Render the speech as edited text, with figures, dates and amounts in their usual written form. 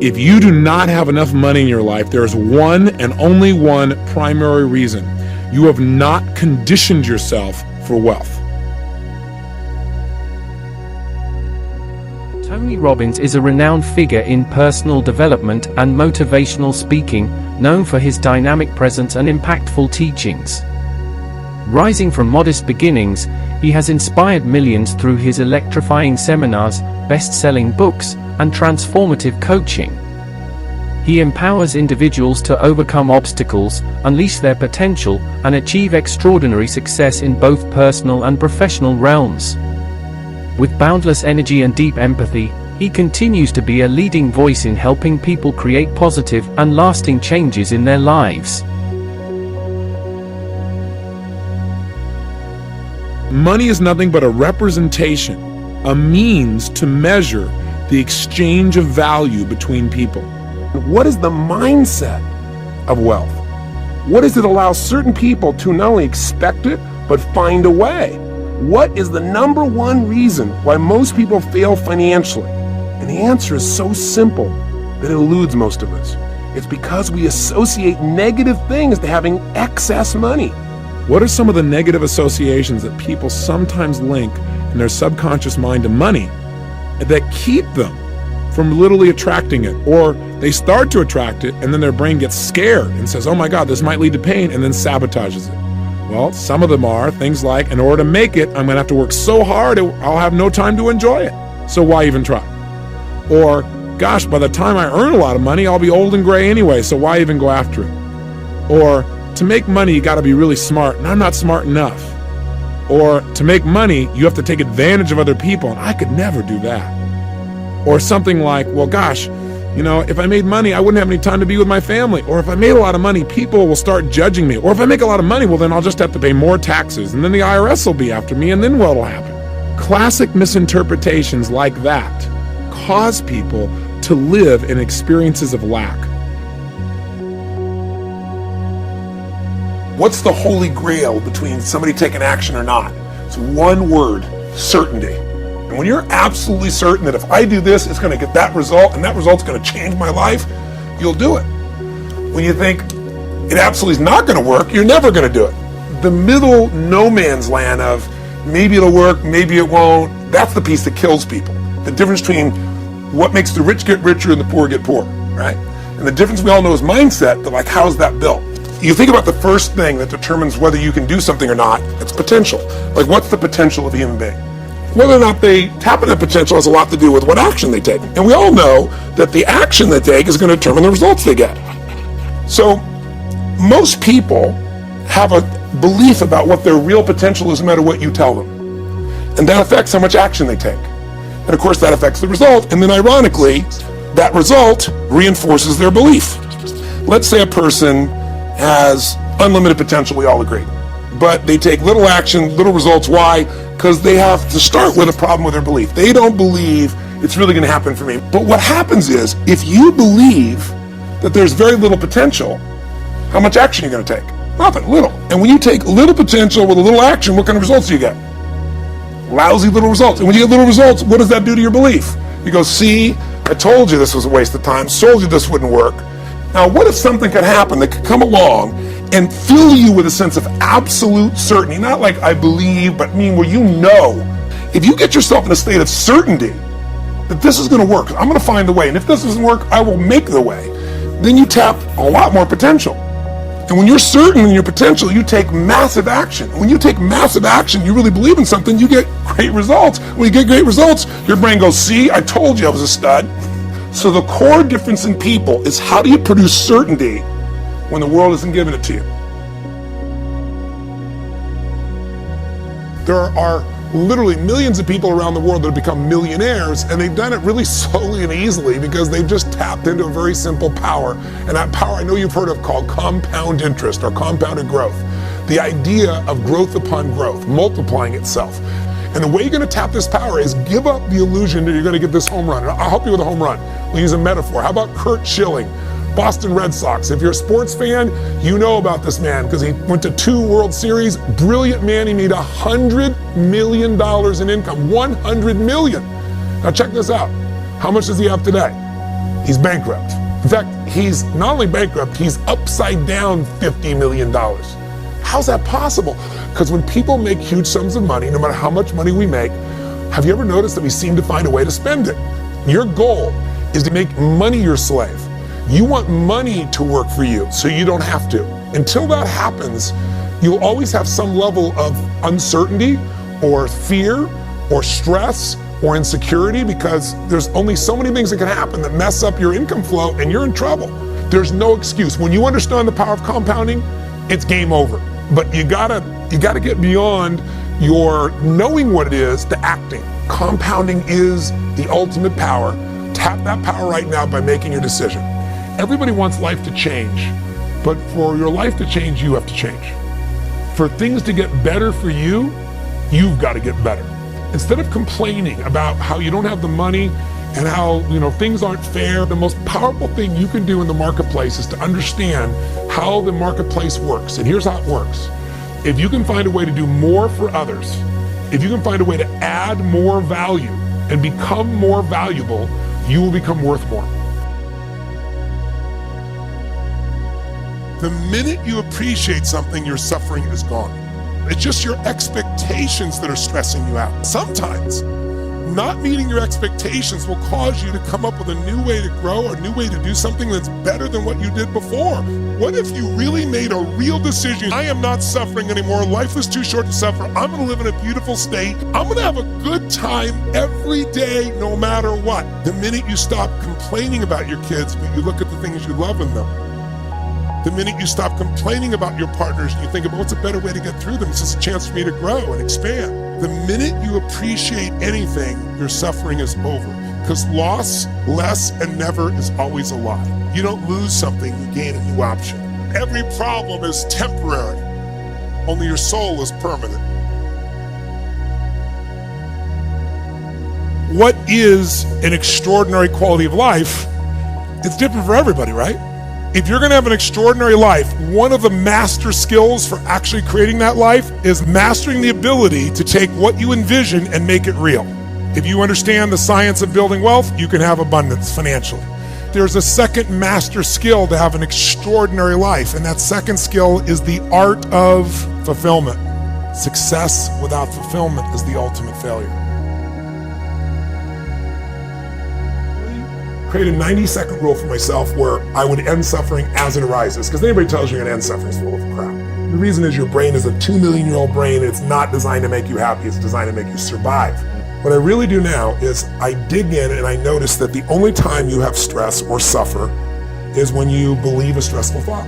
If you do not have enough money in your life, there is one and only one primary reason. You have not conditioned yourself for wealth. Tony Robbins is a renowned figure in personal development and motivational speaking, known for his dynamic presence and impactful teachings. Rising from modest beginnings, he has inspired millions through his electrifying seminars, best-selling books, and transformative coaching. He empowers individuals to overcome obstacles, unleash their potential, and achieve extraordinary success in both personal and professional realms. With boundless energy and deep empathy, he continues to be a leading voice in helping people create positive and lasting changes in their lives. Money is nothing but a representation, a means to measure the exchange of value between people. What is the mindset of wealth? What does it allow certain people to not only expect it, but find a way? What is the number one reason why most people fail financially? And the answer is so simple that it eludes most of us. It's because we associate negative things to having excess money. What are some of the negative associations that people sometimes link in their subconscious mind to money that keep them from literally attracting it? Or they start to attract it and then their brain gets scared and says, oh my God, this might lead to pain, and then sabotages it. Well, some of them are things like, in order to make it, I'm going to have to work so hard, I'll have no time to enjoy it. So why even try? Or, gosh, by the time I earn a lot of money, I'll be old and gray anyway, so why even go after it? Or, to make money, you got to be really smart, and I'm not smart enough. Or, to make money, you have to take advantage of other people, and I could never do that. Or something like, well, gosh, if I made money, I wouldn't have any time to be with my family. Or if I made a lot of money, people will start judging me. Or if I make a lot of money, well, then I'll just have to pay more taxes. And then the IRS will be after me, and then what will happen? Classic misinterpretations like that cause people to live in experiences of lack. What's the holy grail between somebody taking action or not? It's one word: certainty. And when you're absolutely certain that if I do this, it's going to get that result, and that result's going to change my life, you'll do it. When you think it absolutely is not going to work, you're never going to do it. The middle no man's land of maybe it'll work, maybe it won't, that's the piece that kills people. The difference between what makes the rich get richer and the poor get poorer, right? And the difference we all know is mindset, but like, how's that built? You think about the first thing that determines whether you can do something or not, it's potential. Like, what's the potential of a human being? Whether or not they tap into potential has a lot to do with what action they take. And we all know that the action they take is going to determine the results they get. So most people have a belief about what their real potential is no matter what you tell them. And that affects how much action they take. And of course that affects the result. And then ironically, that result reinforces their belief. Let's say a person has unlimited potential, we all agree. But they take little action, little results. Why? Because they have to start with a problem with their belief. They don't believe it's really going to happen for me. But what happens is, if you believe that there's very little potential, how much action are you going to take? Nothing, little. And when you take little potential with a little action, what kind of results do you get? Lousy little results. And when you get little results, what does that do to your belief? You go, see, I told you this was a waste of time, told you this wouldn't work. Now, what if something could happen that could come along and fill you with a sense of absolute certainty? Not like I believe, but where you know. If you get yourself in a state of certainty that this is going to work, I'm going to find the way, and if this doesn't work, I will make the way, then you tap a lot more potential. And when you're certain in your potential, you take massive action. When you take massive action, you really believe in something, you get great results. When you get great results, your brain goes, see, I told you I was a stud. So the core difference in people is, how do you produce certainty when the world isn't giving it to you? There are literally millions of people around the world that have become millionaires, and they've done it really slowly and easily because they've just tapped into a very simple power. And that power I know you've heard of, called compound interest or compounded growth. The idea of growth upon growth, multiplying itself. And the way you're going to tap this power is give up the illusion that you're going to get this home run. And I'll help you with a home run. We'll use a metaphor. How about Curt Schilling, Boston Red Sox? If you're a sports fan, you know about this man because he went to 2 World Series. Brilliant man. He made $100 million in income. $100 million. Now check this out. How much does he have today? He's bankrupt. In fact, he's not only bankrupt, he's upside down $50 million. How's that possible? Because when people make huge sums of money, no matter how much money we make, have you ever noticed that we seem to find a way to spend it? Your goal is to make money your slave. You want money to work for you so you don't have to. Until that happens, you'll always have some level of uncertainty or fear or stress or insecurity, because there's only so many things that can happen that mess up your income flow and you're in trouble. There's no excuse. When you understand the power of compounding, it's game over. But you gotta get beyond your knowing what it is to acting. Compounding is the ultimate power. Tap that power right now by making your decision. Everybody wants life to change, but for your life to change, you have to change. For things to get better for you, you've got to get better. Instead of complaining about how you don't have the money and how things aren't fair, the most powerful thing you can do in the marketplace is to understand how the marketplace works. And here's how it works. If you can find a way to do more for others, if you can find a way to add more value and become more valuable, you will become worth more. The minute you appreciate something, your suffering is gone. It's just your expectations that are stressing you out. Sometimes not meeting your expectations will cause you to come up with a new way to grow, or a new way to do something that's better than what you did before. What if you really made a real decision? I am not suffering anymore. Life is too short to suffer. I'm going to live in a beautiful state. I'm going to have a good time every day, no matter what. The minute you stop complaining about your kids, but you look at the things you love in them. The minute you stop complaining about your partners and you think about what's a better way to get through them, it's just a chance for me to grow and expand. The minute you appreciate anything, your suffering is over. Because loss, less, and never is always a lie. You don't lose something, you gain a new option. Every problem is temporary. Only your soul is permanent. What is an extraordinary quality of life? It's different for everybody, right? If you're going to have an extraordinary life, one of the master skills for actually creating that life is mastering the ability to take what you envision and make it real. If you understand the science of building wealth, you can have abundance financially. There's a second master skill to have an extraordinary life, and that second skill is the art of fulfillment. Success without fulfillment is the ultimate failure. Create a 90-second rule for myself where I would end suffering as it arises. Because anybody tells you you're going to end suffering is full of crap. The reason is your brain is a 2 million-year-old brain, and it's not designed to make you happy. It's designed to make you survive. What I really do now is I dig in and I notice that the only time you have stress or suffer is when you believe a stressful thought.